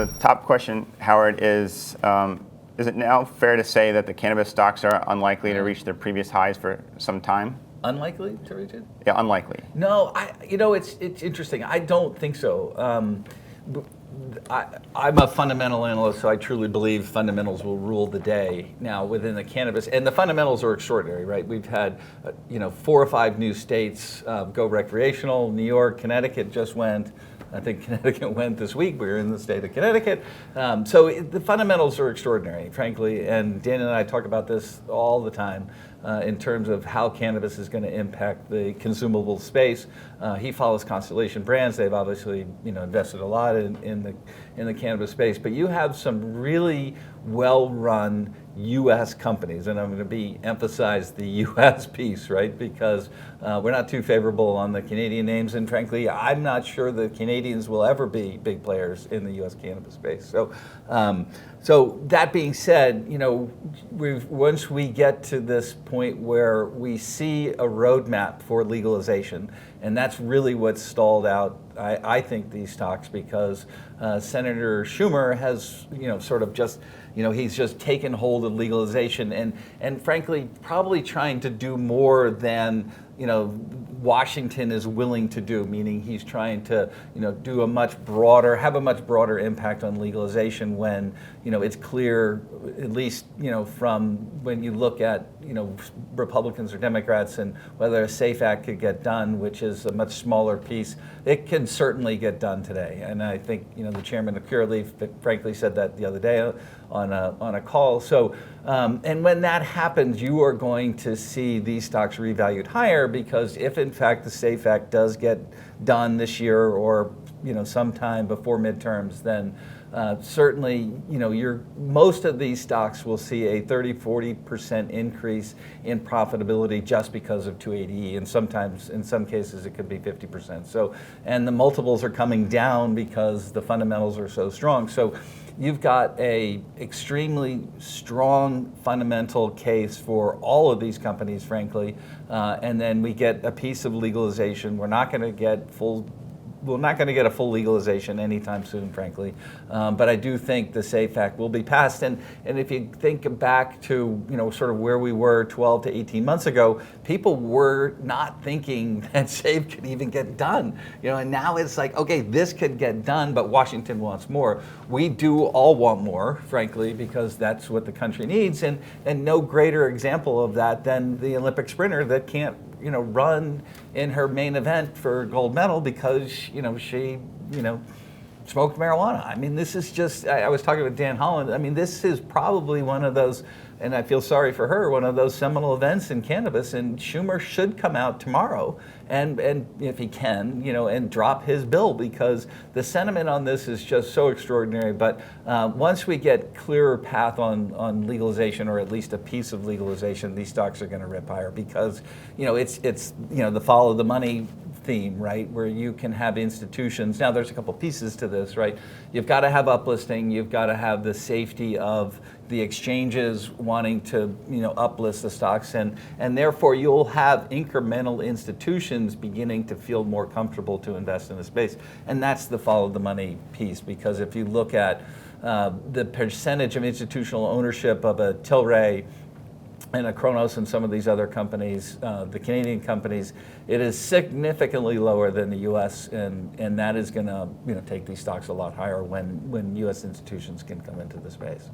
the top question, Howard, is it now fair to say that the cannabis stocks are unlikely to reach their previous highs for some time? Unlikely to reach it? Yeah, unlikely. No, it's interesting. I don't think so. I'm a fundamental analyst, so I truly believe fundamentals will rule the day now within the cannabis. And the fundamentals are extraordinary, right? We've had, 4 or 5 new states go recreational. New York, Connecticut just went. I think Connecticut went this week. We're in the state of Connecticut. The fundamentals are extraordinary, frankly. And Dan and I talk about this all the time in terms of how cannabis is going to impact the consumable space. He follows Constellation Brands. They've obviously, invested a lot in the cannabis space. But you have some really well-run U.S. companies, and I'm going to emphasize the U.S. piece, right? Because we're not too favorable on the Canadian names, and frankly, I'm not sure the Canadians will ever be big players in the U.S. cannabis space. So that being said, once we get to this point where we see a roadmap for legalization, and that's really what's stalled out, I think, these stocks, because Senator Schumer has, sort of just, he's just taken hold of legalization and frankly, probably trying to do more than, Washington is willing to do, meaning he's trying to, have a much broader impact on legalization when, it's clear, at least, from when you look at, Republicans or Democrats and whether a SAFE Act could get done, which is a much smaller piece. It can certainly get done today. And I think, the chairman of Curaleaf, frankly, said that the other day on a call. So, and when that happens, you are going to see these stocks revalued higher, because if in fact the SAFE Act does get done this year or sometime before midterms, then certainly most of these stocks will see a 30-40% increase in profitability just because of 280E, and sometimes in some cases it could be 50%. So, and the multiples are coming down because the fundamentals are so strong. So you've got a extremely strong fundamental case for all of these companies, frankly, and then we get a piece of legalization. We're not going to get a full legalization anytime soon, frankly. But I do think the SAFE Act will be passed. And if you think back to, sort of where we were 12 to 18 months ago, people were not thinking that SAFE could even get done. And now it's like, okay, this could get done, but Washington wants more. We do all want more, frankly, because that's what the country needs. And no greater example of that than the Olympic sprinter that can't, run in her main event for gold medal because, she, smoked marijuana. I mean, this is just, I was talking with Dan Holland, I mean, this is probably one of those, and I feel sorry for her, one of those seminal events in cannabis, and Schumer should come out tomorrow and if he can, and drop his bill, because the sentiment on this is just so extraordinary. But once we get clearer path on legalization, or at least a piece of legalization, these stocks are going to rip higher, because, it's the follow the money theme, right, where you can have institutions. Now, there's a couple pieces to this, right? You've got to have uplisting. You've got to have the safety of the exchanges wanting to, uplist the stocks, and therefore you'll have incremental institutions beginning to feel more comfortable to invest in the space. And that's the follow the money piece, because if you look at the percentage of institutional ownership of a Tilray and a Kronos and some of these other companies, the Canadian companies, it is significantly lower than the U.S., and that is going to take these stocks a lot higher when U.S. institutions can come into the space.